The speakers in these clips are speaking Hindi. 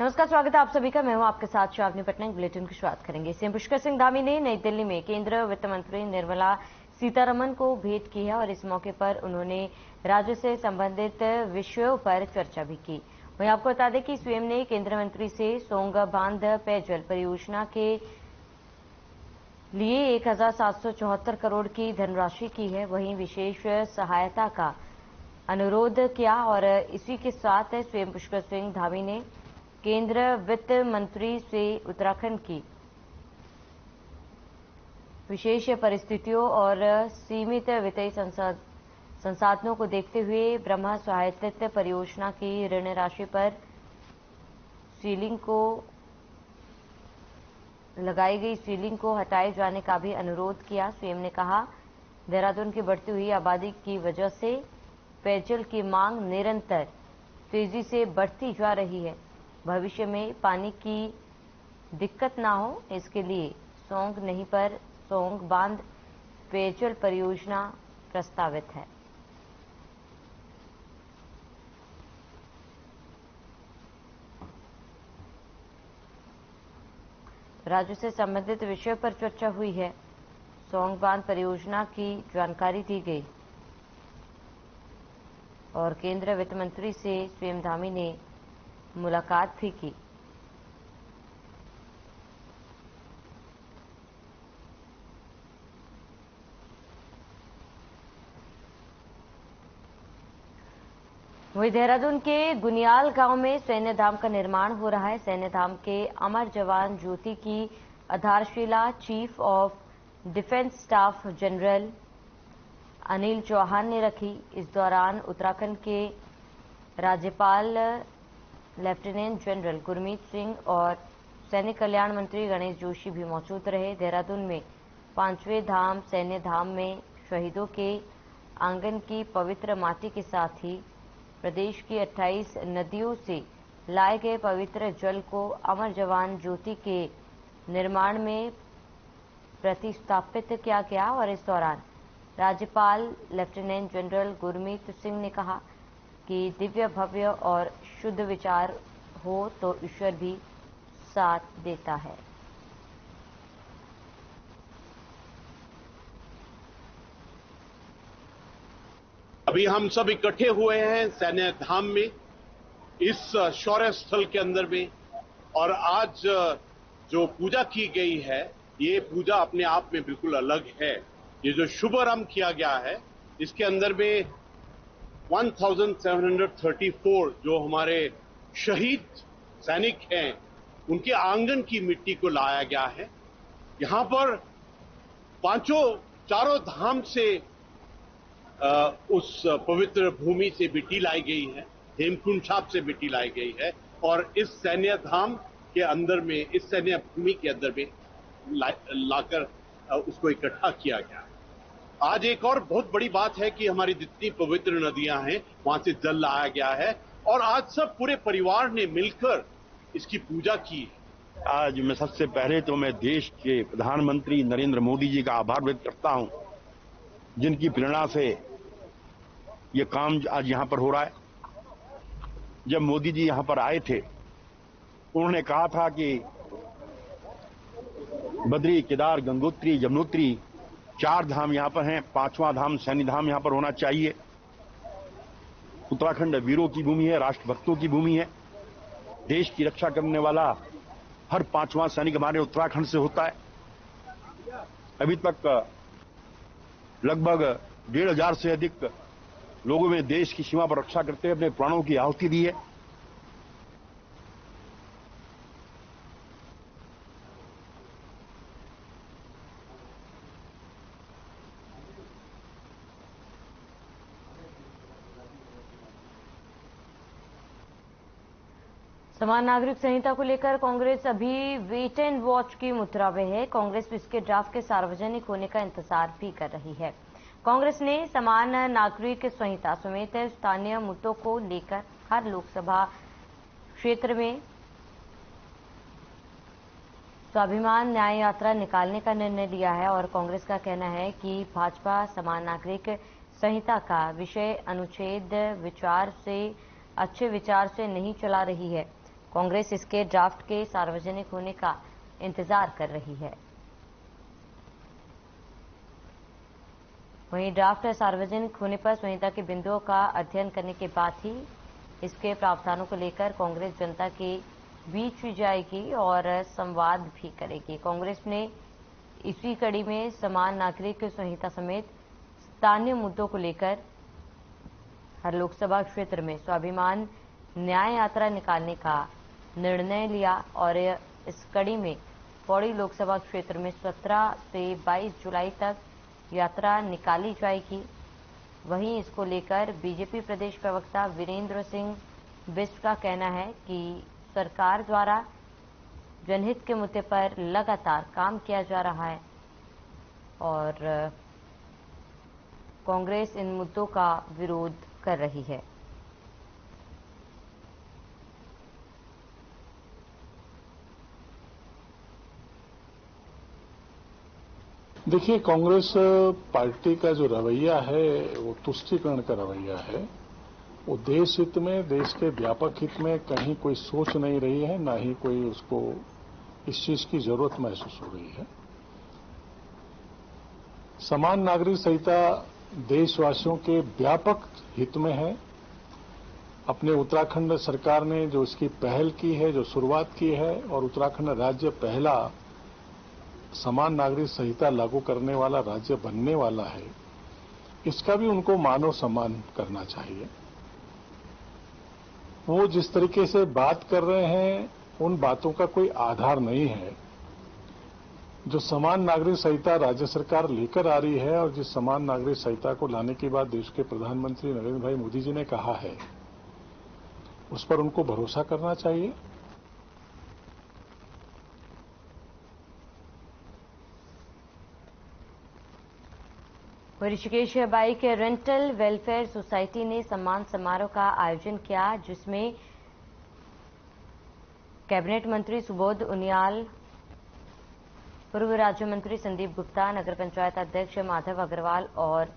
नमस्कार, स्वागत है आप सभी का। मैं हूं आपके साथ श्रावणी पटनायक। बुलेटिन की शुरुआत करेंगे। सीएम पुष्कर सिंह धामी ने नई दिल्ली में केंद्रीय वित्त मंत्री निर्मला सीतारमण को भेंट की है और इस मौके पर उन्होंने राज्य से संबंधित विषयों पर चर्चा भी की। वहीं आपको बता दें कि सीएम ने केंद्रीय मंत्री से सोंग बांध पेयजल परियोजना के लिए 1774 करोड़ की धनराशि की है। वहीं विशेष सहायता का अनुरोध किया और इसी के साथ सीएम पुष्कर सिंह धामी ने केंद्र वित्त मंत्री से उत्तराखंड की विशेष परिस्थितियों और सीमित वित्तीय संसाधनों को देखते हुए ब्रह्मा स्वायत्त परियोजना की ऋण राशि पर सीलिंग को लगाई गई सीलिंग को हटाए जाने का भी अनुरोध किया। सीएम ने कहा, देहरादून की बढ़ती हुई आबादी की वजह से पेयजल की मांग निरंतर तेजी से बढ़ती जा रही है। भविष्य में पानी की दिक्कत ना हो, इसके लिए सोंग नहीं पर सोंग बांध पेयजल परियोजना प्रस्तावित है। राज्य से संबंधित विषय पर चर्चा हुई है। सोंग बांध परियोजना की जानकारी दी गई और केंद्रीय वित्त मंत्री से सीएम धामी ने मुलाकात भी की। वहीं देहरादून के गुनियाल गांव में सैन्य धाम का निर्माण हो रहा है। सैन्य धाम के अमर जवान ज्योति की आधारशिला chief of defence staff general Anil Chauhan ने रखी। इस दौरान उत्तराखंड के राज्यपाल लेफ्टिनेंट जनरल गुरमीत सिंह और सैनिक कल्याण मंत्री गणेश जोशी भी मौजूद रहे। देहरादून में 5वें धाम सैन्य धाम में शहीदों के आंगन की पवित्र माटी के साथ ही प्रदेश की 28 नदियों से लाए गए पवित्र जल को अमर जवान ज्योति के निर्माण में प्रतिस्थापित किया गया और इस दौरान राज्यपाल लेफ्टिनेंट जनरल गुरमीत सिंह ने कहा कि दिव्य भव्य और शुद्ध विचार हो तो ईश्वर भी साथ देता है। अभी हम सब इकट्ठे हुए हैं सैन्य धाम में, इस शौर्य स्थल के अंदर में, और आज जो पूजा की गई है ये पूजा अपने आप में बिल्कुल अलग है। ये जो शुभारंभ किया गया है इसके अंदर में 1734 जो हमारे शहीद सैनिक हैं उनके आंगन की मिट्टी को लाया गया है। यहां पर चारों धाम से उस पवित्र भूमि से मिट्टी लाई गई है, हेमकुंड साहब से मिट्टी लाई गई है और इस सैन्य धाम के अंदर में, इस सैन्य भूमि के अंदर में लाकर उसको इकट्ठा किया गया है। आज एक और बहुत बड़ी बात है कि हमारी जितनी पवित्र नदियां हैं वहां से जल लाया गया है और आज सब पूरे परिवार ने मिलकर इसकी पूजा की है। आज मैं सबसे पहले तो मैं देश के प्रधानमंत्री नरेंद्र मोदी जी का आभार व्यक्त करता हूं, जिनकी प्रेरणा से ये काम आज यहां पर हो रहा है। जब मोदी जी यहां पर आए थे उन्होंने कहा था कि बद्री, केदार, गंगोत्री, यमुनोत्री 4 धाम यहां पर हैं, 5वां धाम सैन्य धाम यहां पर होना चाहिए। उत्तराखंड वीरों की भूमि है, राष्ट्रभक्तों की भूमि है। देश की रक्षा करने वाला हर 5वां सैनिक हमारे उत्तराखंड से होता है। अभी तक लगभग 1,500 से अधिक लोगों ने देश की सीमा पर रक्षा करते हुए अपने प्राणों की आहुति दी है। समान नागरिक संहिता को लेकर कांग्रेस अभी वेट एंड वॉच की मुद्रा में है। कांग्रेस इसके ड्राफ्ट के सार्वजनिक होने का इंतजार भी कर रही है। कांग्रेस ने समान नागरिक संहिता समेत स्थानीय मुद्दों को लेकर हर लोकसभा क्षेत्र में स्वाभिमान न्याय यात्रा निकालने का निर्णय लिया है और कांग्रेस का कहना है कि भाजपा समान नागरिक संहिता का विषय अनुच्छेद विचार से अच्छे विचार से नहीं चला रही है। कांग्रेस इसके ड्राफ्ट के सार्वजनिक होने का इंतजार कर रही है। वहीं ड्राफ्ट सार्वजनिक होने पर संहिता के बिंदुओं का अध्ययन करने के बाद ही इसके प्रावधानों को लेकर कांग्रेस जनता के बीच जाएगी और संवाद भी करेगी। कांग्रेस ने इसी कड़ी में समान नागरिक संहिता समेत स्थानीय मुद्दों को लेकर हर लोकसभा क्षेत्र में स्वाभिमान न्याय यात्रा निकालने का निर्णय लिया और इस कड़ी में पौड़ी लोकसभा क्षेत्र में 17 से 22 जुलाई तक यात्रा निकाली जाएगी। वहीं इसको लेकर बीजेपी प्रदेश प्रवक्ता वीरेंद्र सिंह बिष्ट का कहना है कि सरकार द्वारा जनहित के मुद्दे पर लगातार काम किया जा रहा है और कांग्रेस इन मुद्दों का विरोध कर रही है। देखिए, कांग्रेस पार्टी का जो रवैया है वो तुष्टीकरण का रवैया है। वो देश हित में, देश के व्यापक हित में कहीं कोई सोच नहीं रही है, ना ही कोई उसको इस चीज की जरूरत महसूस हो रही है। समान नागरिक संहिता देशवासियों के व्यापक हित में है। अपने उत्तराखंड सरकार ने जो इसकी पहल की है, जो शुरुआत की है, और उत्तराखंड राज्य पहला समान नागरिक संहिता लागू करने वाला राज्य बनने वाला है, इसका भी उनको मानव सम्मान करना चाहिए। वो जिस तरीके से बात कर रहे हैं उन बातों का कोई आधार नहीं है। जो समान नागरिक संहिता राज्य सरकार लेकर आ रही है और जिस समान नागरिक संहिता को लाने के बाद देश के प्रधानमंत्री नरेंद्र भाई मोदी जी ने कहा है, उस पर उनको भरोसा करना चाहिए। Rishikesh bike rental welfare society ने सम्मान समारोह का आयोजन किया, जिसमें कैबिनेट मंत्री सुबोध उनियाल, पूर्व राज्य मंत्री संदीप गुप्ता, नगर पंचायत अध्यक्ष माधव अग्रवाल और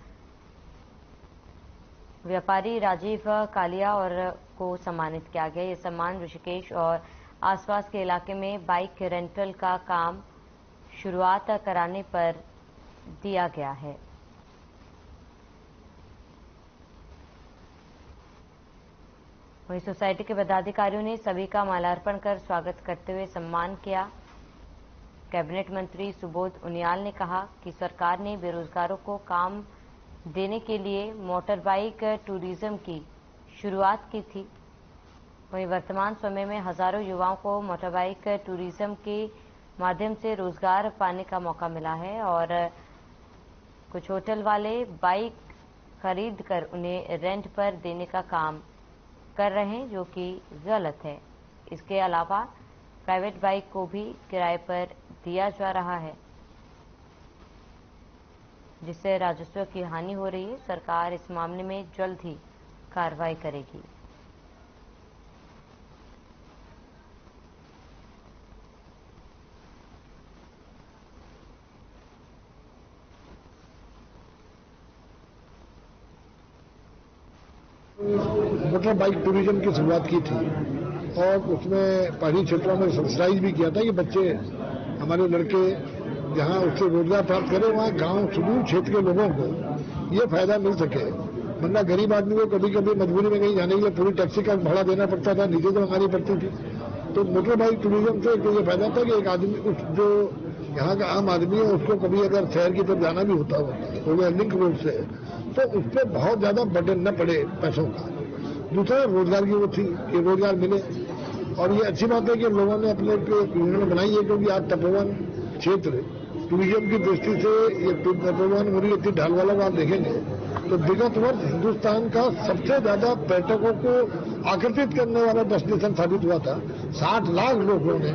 व्यापारी राजीव कालिया और को सम्मानित किया गया। ये सम्मान ऋषिकेश और आसपास के इलाके में बाइक रेंटल का काम शुरुआत कराने पर दिया गया है। वहीं सोसाइटी के पदाधिकारियों ने सभी का माल्यार्पण कर स्वागत करते हुए सम्मान किया। कैबिनेट मंत्री सुबोध उनियाल ने कहा कि सरकार ने बेरोजगारों को काम देने के लिए मोटर बाइक टूरिज्म की शुरुआत की थी। वहीं वर्तमान समय में हजारों युवाओं को मोटर बाइक टूरिज्म के माध्यम से रोजगार पाने का मौका मिला है और कुछ होटल वाले बाइक खरीद कर उन्हें रेंट पर देने का काम कर रहे हैं, जो कि गलत है। इसके अलावा प्राइवेट बाइक को भी किराए पर दिया जा रहा है, जिससे राजस्व की हानि हो रही है। सरकार इस मामले में जल्द ही कार्रवाई करेगी। मोटर बाइक टूरिज्म की शुरुआत की थी और उसमें पहाड़ी क्षेत्रों में सब्सिडाइज भी किया था कि बच्चे, हमारे लड़के जहां उससे रोजगार प्राप्त करें, वहां गांव सुदूर क्षेत्र के लोगों को ये फायदा मिल सके। वरना गरीब आदमी को कभी कभी मजबूरी में कहीं जाने के लिए पूरी टैक्सी का भाड़ा देना पड़ता था, नीचे तो मंगानी पड़ती थी। तो मोटर बाइक टूरिज्म से तो ये फायदा था कि एक आदमी, जो यहाँ का आम आदमी है, उसको कभी अगर शहर की तरफ जाना भी होता हो लिंक रोड से, तो उस पर बहुत ज्यादा बर्डन न पड़े पैसों का। दूसरा रोजगार की वो थी कि रोजगार मिले, और ये अच्छी बात है कि लोगों ने अपने योजना बनाई है, क्योंकि आज तपोवन क्षेत्र टूरिज्म की दृष्टि से ये तपोवन मुरी इतनी ढाल वाला आप देखेंगे तो विगत वर्ष हिंदुस्तान का सबसे ज्यादा पर्यटकों को आकर्षित करने वाला डेस्टिनेशन साबित हुआ था। 60 लाख लोगों ने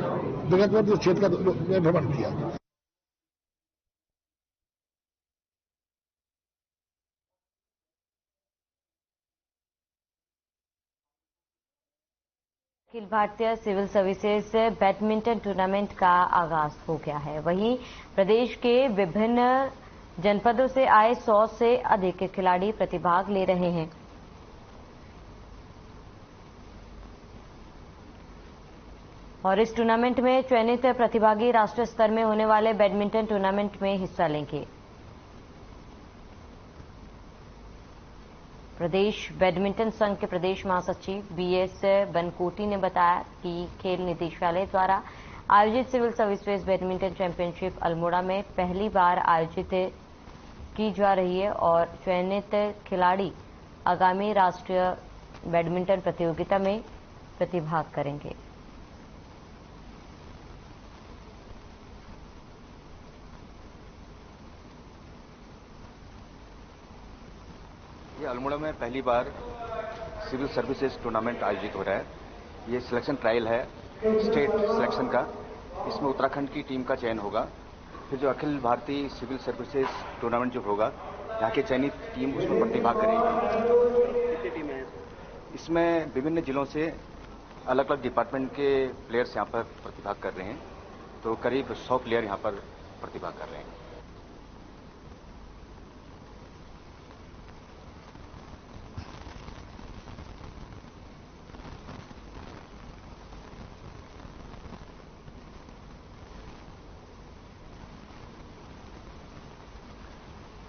विगत वर्ष इस क्षेत्र का भ्रमण किया। Akhil Bharatiya civil services badminton tournament का आगाज हो गया है। वहीं प्रदेश के विभिन्न जनपदों से आए 100 से अधिक खिलाड़ी प्रतिभाग ले रहे हैं। और इस टूर्नामेंट में चयनित प्रतिभागी राष्ट्रीय स्तर में होने वाले बैडमिंटन टूर्नामेंट में हिस्सा लेंगे। प्रदेश बैडमिंटन संघ के प्रदेश महासचिव बीएस बनकोटी ने बताया कि खेल निदेशालय द्वारा आयोजित civil services badminton championship Almora में पहली बार आयोजित की जा रही है और चयनित खिलाड़ी आगामी राष्ट्रीय बैडमिंटन प्रतियोगिता में प्रतिभाग करेंगे। ये अल्मोड़ा में पहली बार सिविल सर्विसेज टूर्नामेंट आयोजित हो रहा है। ये सिलेक्शन ट्रायल है स्टेट सिलेक्शन का। इसमें उत्तराखंड की टीम का चयन होगा। फिर जो Akhil Bharatiya civil services tournament जो होगा, यहाँ की चयनित टीम उसमें प्रतिभाग करेगी। कितनी टीम है इसमें? विभिन्न जिलों से अलग अलग डिपार्टमेंट के प्लेयर्स यहाँ पर प्रतिभाग कर रहे हैं। तो करीब 100 प्लेयर यहाँ पर प्रतिभाग कर रहे हैं।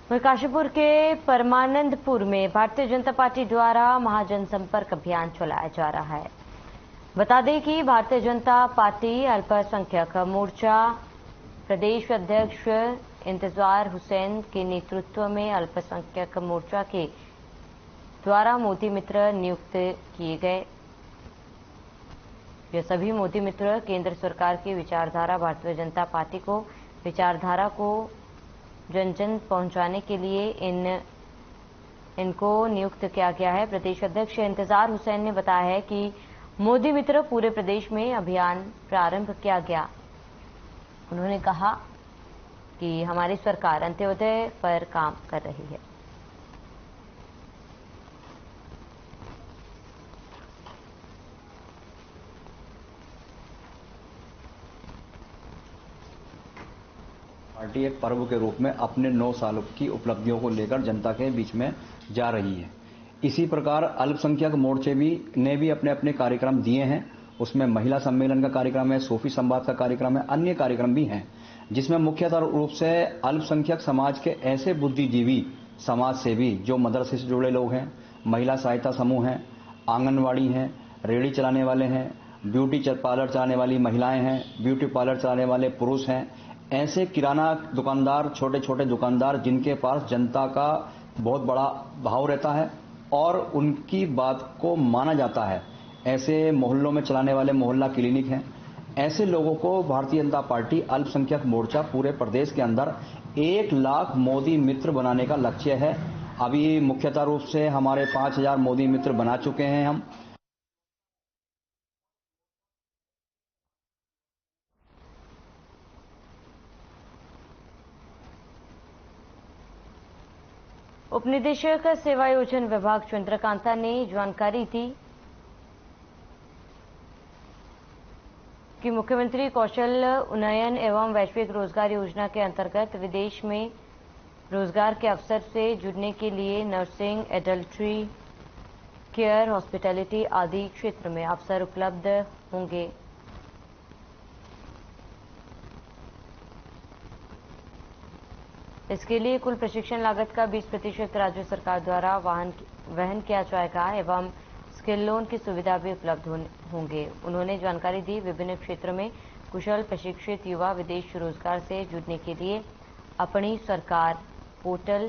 वहीं काशीपुर के परमानंदपुर में भारतीय जनता पार्टी द्वारा महाजनसंपर्क अभियान चलाया जा रहा है। बता दें कि भारतीय जनता पार्टी अल्पसंख्यक मोर्चा प्रदेश अध्यक्ष इंतजार हुसैन के नेतृत्व में अल्पसंख्यक मोर्चा के द्वारा मोदी मित्र नियुक्त किए गए। ये सभी मोदी मित्र केंद्र सरकार की विचारधारा भारतीय जनता पार्टी को विचारधारा को जन जन पहुंचाने के लिए इनको नियुक्त किया गया है। प्रदेश अध्यक्ष इंतजार हुसैन ने बताया है कि मोदी मित्र पूरे प्रदेश में अभियान प्रारंभ किया गया। उन्होंने कहा कि हमारी सरकार अंत्योदय पर काम कर रही है। पार्टी एक पर्व के रूप में अपने 9 सालों की उपलब्धियों को लेकर जनता के बीच में जा रही है। इसी प्रकार अल्पसंख्यक मोर्चे ने भी अपने अपने कार्यक्रम दिए हैं। उसमें महिला सम्मेलन का कार्यक्रम है, सूफी संवाद का कार्यक्रम है, अन्य कार्यक्रम भी हैं, जिसमें मुख्यतः रूप से अल्पसंख्यक समाज के ऐसे बुद्धिजीवी समाज सेवी जो मदरसे से जुड़े लोग हैं, महिला सहायता समूह हैं, आंगनवाड़ी हैं, रेहड़ी चलाने वाले हैं, ब्यूटी पार्लर चलाने वाली महिलाएं हैं, ब्यूटी पार्लर चलाने वाले पुरुष हैं, ऐसे किराना दुकानदार, छोटे छोटे दुकानदार जिनके पास जनता का बहुत बड़ा भाव रहता है और उनकी बात को माना जाता है, ऐसे मोहल्लों में चलाने वाले मोहल्ला क्लिनिक हैं। ऐसे लोगों को भारतीय जनता पार्टी अल्पसंख्यक मोर्चा पूरे प्रदेश के अंदर 1 लाख मोदी मित्र बनाने का लक्ष्य है। अभी मुख्यतः रूप से हमारे 5000 मोदी मित्र बना चुके हैं हम। उपनिदेशक सेवायोजन विभाग चंद्रकांता ने जानकारी दी कि मुख्यमंत्री कौशल उन्नयन एवं वैश्विक रोजगार योजना के अंतर्गत विदेश में रोजगार के अवसर से जुड़ने के लिए नर्सिंग, एडल्ट्री केयर, हॉस्पिटैलिटी आदि क्षेत्र में अवसर उपलब्ध होंगे। इसके लिए कुल प्रशिक्षण लागत का 20% राज्य सरकार द्वारा वहन किया जाएगा एवं स्किल लोन की सुविधा भी उपलब्ध होंगे। उन्होंने जानकारी दी विभिन्न क्षेत्रों में कुशल प्रशिक्षित युवा विदेश रोजगार से जुड़ने के लिए अपनी सरकार पोर्टल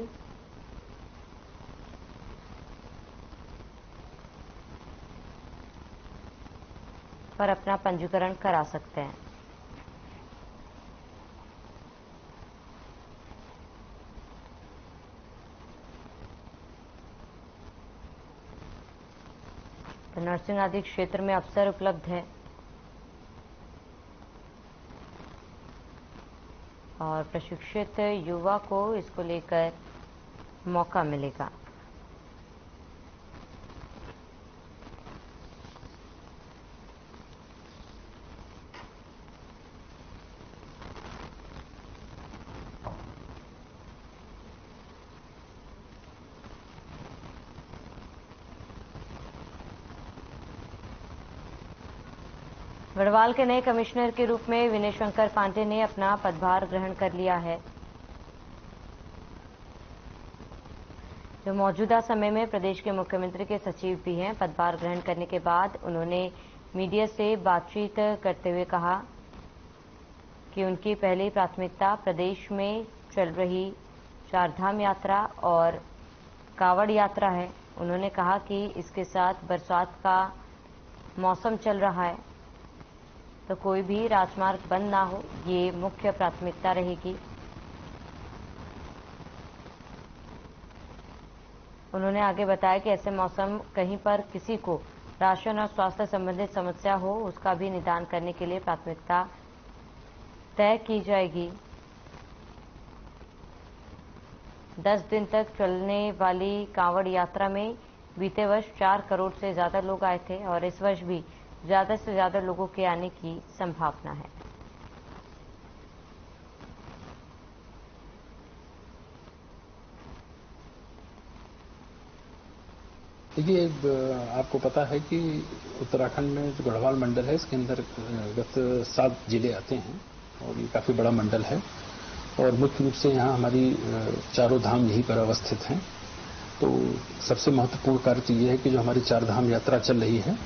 पर अपना पंजीकरण करा सकते हैं। तो नर्सिंग आदि क्षेत्र में अवसर उपलब्ध है और प्रशिक्षित युवा को इसको लेकर मौका मिलेगा। गढ़वाल के नए कमिश्नर के रूप में विनय शंकर पांडे ने अपना पदभार ग्रहण कर लिया है, जो मौजूदा समय में प्रदेश के मुख्यमंत्री के सचिव भी हैं। पदभार ग्रहण करने के बाद उन्होंने मीडिया से बातचीत करते हुए कहा कि उनकी पहली प्राथमिकता प्रदेश में चल रही चारधाम यात्रा और कांवड़ यात्रा है। उन्होंने कहा कि इसके साथ बरसात का मौसम चल रहा है, तो कोई भी राजमार्ग बंद ना हो, ये मुख्य प्राथमिकता रहेगी। उन्होंने आगे बताया कि ऐसे मौसम कहीं पर किसी को राशन और स्वास्थ्य संबंधित समस्या हो, उसका भी निदान करने के लिए प्राथमिकता तय की जाएगी। 10 दिन तक चलने वाली कांवड़ यात्रा में बीते वर्ष 4 करोड़ से ज्यादा लोग आए थे और इस वर्ष भी ज्यादा से ज्यादा लोगों के आने की संभावना है। देखिए, आपको पता है कि उत्तराखंड में जो गढ़वाल मंडल है, इसके अंदर 7 जिले आते हैं और ये काफी बड़ा मंडल है और मुख्य रूप से यहाँ हमारी चारों धाम यहीं पर अवस्थित हैं। तो सबसे महत्वपूर्ण कार्य तो ये है कि जो हमारी 4 धाम यात्रा चल रही है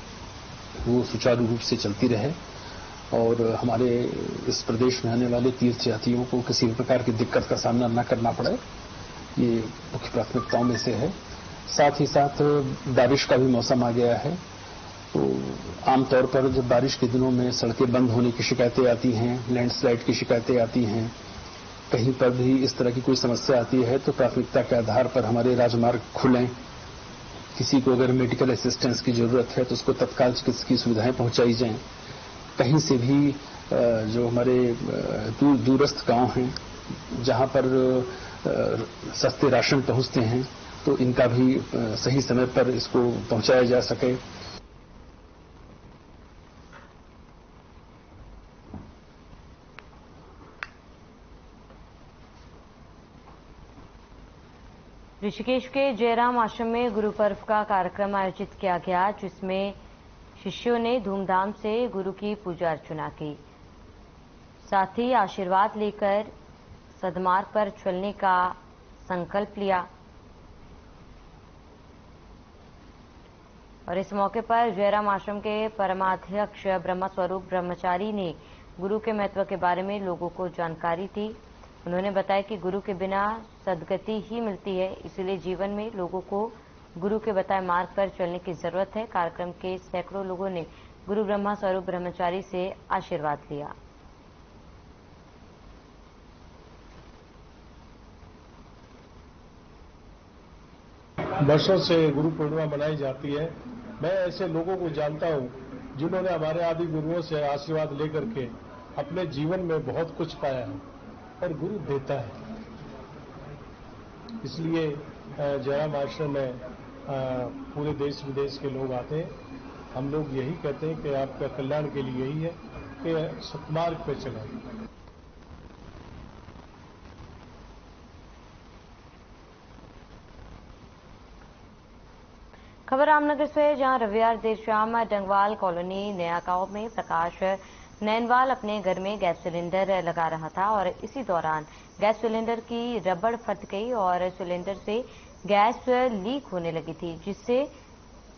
वो सुचारू रूप से चलती रहे और हमारे इस प्रदेश में आने वाले तीर्थयात्रियों को किसी भी प्रकार की दिक्कत का सामना न करना पड़े, ये मुख्य प्राथमिकताओं में से है। साथ ही साथ बारिश का भी मौसम आ गया है, तो आमतौर पर जब बारिश के दिनों में सड़कें बंद होने की शिकायतें आती हैं, लैंडस्लाइड की शिकायतें आती हैं, कहीं पर भी इस तरह की कोई समस्या आती है तो प्राथमिकता के आधार पर हमारे राजमार्ग खुलें। किसी को अगर मेडिकल असिस्टेंस की जरूरत है तो उसको तत्काल चिकित्सा की सुविधाएं पहुंचाई जाएं। कहीं से भी जो हमारे दूरस्थ गांव हैं जहां पर सस्ते राशन पहुंचते हैं तो इनका भी सही समय पर इसको पहुंचाया जा सके। ऋषिकेश के जयराम आश्रम में गुरु पर्व का कार्यक्रम आयोजित किया गया, जिसमें शिष्यों ने धूमधाम से गुरु की पूजा अर्चना की, साथ ही आशीर्वाद लेकर सद्मार्ग पर चलने का संकल्प लिया। और इस मौके पर जयराम आश्रम के परमाध्यक्ष ब्रह्मस्वरूप ब्रह्मचारी ने गुरु के महत्व के बारे में लोगों को जानकारी दी। उन्होंने बताया कि गुरु के बिना सद्गति ही मिलती है, इसलिए जीवन में लोगों को गुरु के बताए मार्ग पर चलने की जरूरत है। कार्यक्रम के सैकड़ों लोगों ने गुरु ब्रह्मा स्वरूप ब्रह्मचारी से आशीर्वाद लिया। वर्षों से गुरु पूर्णिमा मनाई जाती है। मैं ऐसे लोगों को जानता हूं जिन्होंने हमारे आदि गुरुओं से आशीर्वाद लेकर के अपने जीवन में बहुत कुछ पाया है और गुरु देता है। इसलिए जयराम आश्रम में पूरे देश विदेश के लोग आते हैं। हम लोग यही कहते हैं कि आपका कल्याण के लिए यही है कि सत्मार्ग पे चलें। खबर रामनगर से, जहां रविवार देर शाम डंगवाल कॉलोनी नया गांव में प्रकाश नैनवाल अपने घर में गैस सिलेंडर लगा रहा था और इसी दौरान गैस सिलेंडर की रबड़ फट गई और सिलेंडर से गैस लीक होने लगी थी, जिससे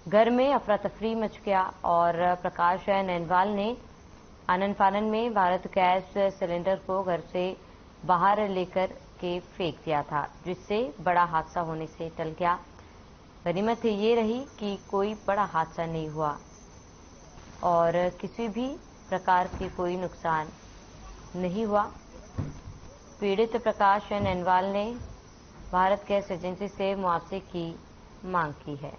घर में अफरा तफरी मच गया और प्रकाश नैनवाल ने आनन फानन में भारत गैस सिलेंडर को घर से बाहर लेकर के फेंक दिया था, जिससे बड़ा हादसा होने से टल गया। गनीमत ये रही कि कोई बड़ा हादसा नहीं हुआ और किसी भी प्रकार की कोई नुकसान नहीं हुआ। पीड़ित प्रकाश नैनवाल ने भारत गैस एजेंसी से मुआवजे की मांग की है।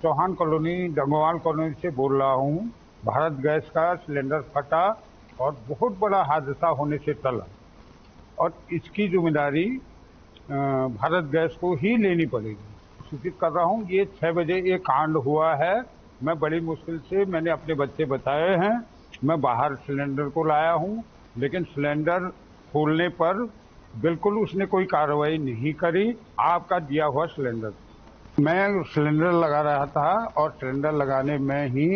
चौहान कॉलोनी डंगवाल कॉलोनी से बोल रहा हूँ। भारत गैस का सिलेंडर फटा और बहुत बड़ा हादसा होने से टला और इसकी जिम्मेदारी भारत गैस को ही लेनी पड़ेगी। सूचित कर रहा हूँ, ये 6 बजे ये कांड हुआ है। मैं बड़ी मुश्किल से मैंने अपने बच्चे बताए हैं, मैं बाहर सिलेंडर को लाया हूँ लेकिन सिलेंडर खोलने पर बिल्कुल उसने कोई कार्रवाई नहीं करी। आपका दिया हुआ सिलेंडर, मैं सिलेंडर लगा रहा था और सिलेंडर लगाने में ही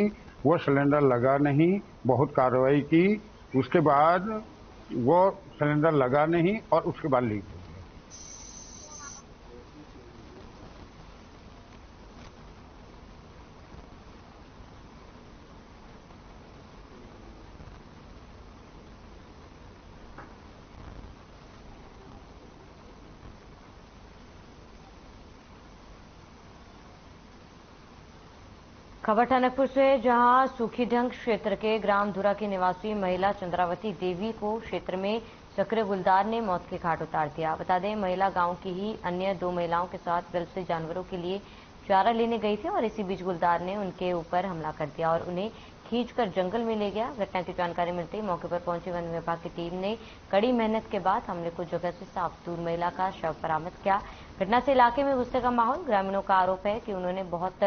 वो सिलेंडर लगा नहीं, बहुत कार्रवाई की, उसके बाद वो सिलेंडर लगा नहीं और उसके बाद लीक हो गया। खबर टनकपुर से, जहां सूखीढंग क्षेत्र के ग्राम धुरा की निवासी महिला चंद्रावती देवी को क्षेत्र में चक्र गुलदार ने मौत के घाट उतार दिया। बता दें, महिला गांव की ही अन्य 2 महिलाओं के साथ बिल से जानवरों के लिए चारा लेने गई थी और इसी बीच गुलदार ने उनके ऊपर हमला कर दिया और उन्हें खींचकर जंगल में ले गया। घटना की जानकारी मिलते ही मौके पर पहुंची वन विभाग की टीम ने कड़ी मेहनत के बाद हमले को जगह से साफ दूर महिला का शव बरामद किया। घटना से इलाके में गुस्से का माहौल। ग्रामीणों का आरोप है कि उन्होंने बहुत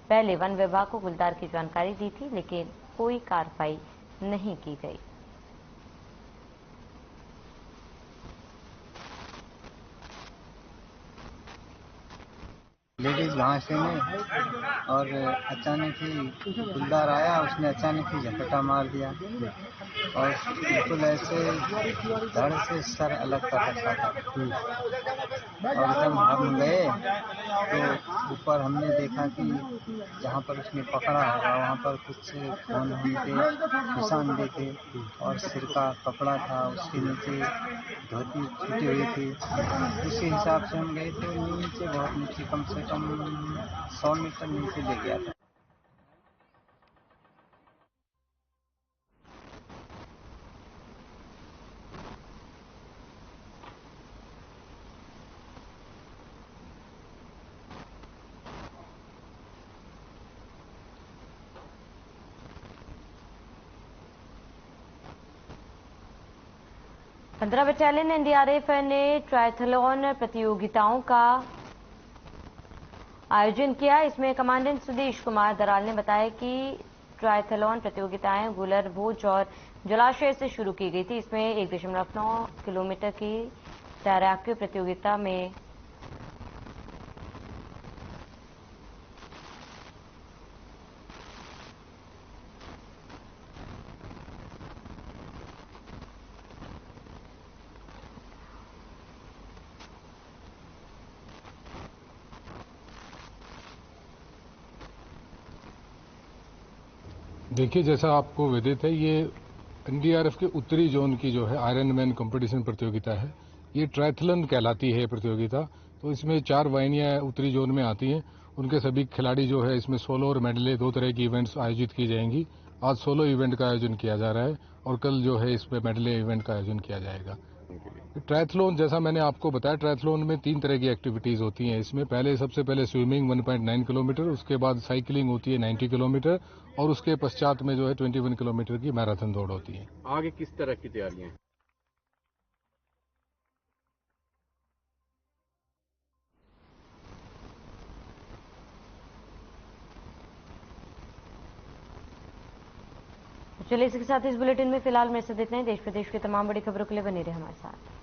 पहले वन विभाग को गुलदार की जानकारी दी थी, लेकिन कोई कार्रवाई नहीं की गई। लेडीज घास में और अचानक ही गुलदार आया, उसने अचानक ही झपटा मार दिया और बिल्कुल ऐसे धड़ से सर अलग कर रखा था। और जब हम गए तो ऊपर हमने देखा कि जहाँ पर उसने पकड़ा होगा वहाँ पर कुछ खून के निशान देखे और सिर का कपड़ा था, उसके नीचे धोती छूटी हुई थी। उसी हिसाब से हम गए तो नीचे, बहुत नीचे, कम से कम 100 मीटर नीचे ले गया था। पंद्रह बटालियन एनडीआरएफ ने ट्रायथलॉन प्रतियोगिताओं का आयोजन किया। इसमें कमांडेंट सुदेश कुमार दराल ने बताया कि ट्रायथलॉन प्रतियोगिताएं गुलर भोज और जलाशय से शुरू की गई थी। इसमें 1.9 किलोमीटर की तैराकी प्रतियोगिता में देखिए, जैसा आपको विदित है, ये एनडीआरएफ के उत्तरी जोन की जो है आयरन मैन कंपटीशन प्रतियोगिता है। ये ट्रायथलन कहलाती है प्रतियोगिता। तो इसमें 4 वाहिनियां उत्तरी जोन में आती हैं। उनके सभी खिलाड़ी जो है इसमें सोलो और मेडले 2 तरह की इवेंट्स आयोजित की जाएंगी। आज सोलो इवेंट का आयोजन किया जा रहा है और कल जो है इसमें मेडले इवेंट का आयोजन किया जाएगा। ट्रायथलॉन, जैसा मैंने आपको बताया, ट्रायथलॉन में 3 तरह की एक्टिविटीज होती हैं। इसमें सबसे पहले स्विमिंग 1.9 किलोमीटर, उसके बाद साइकिलिंग होती है 90 किलोमीटर और उसके पश्चात में जो है 21 किलोमीटर की मैराथन दौड़ होती है। आगे किस तरह की तैयारियां हैं? चलिए, इसके साथ इस बुलेटिन में फिलहाल मेरे साथ इतना ही। देश प्रदेश की तमाम बड़ी खबरों के लिए बने रहे हमारे साथ।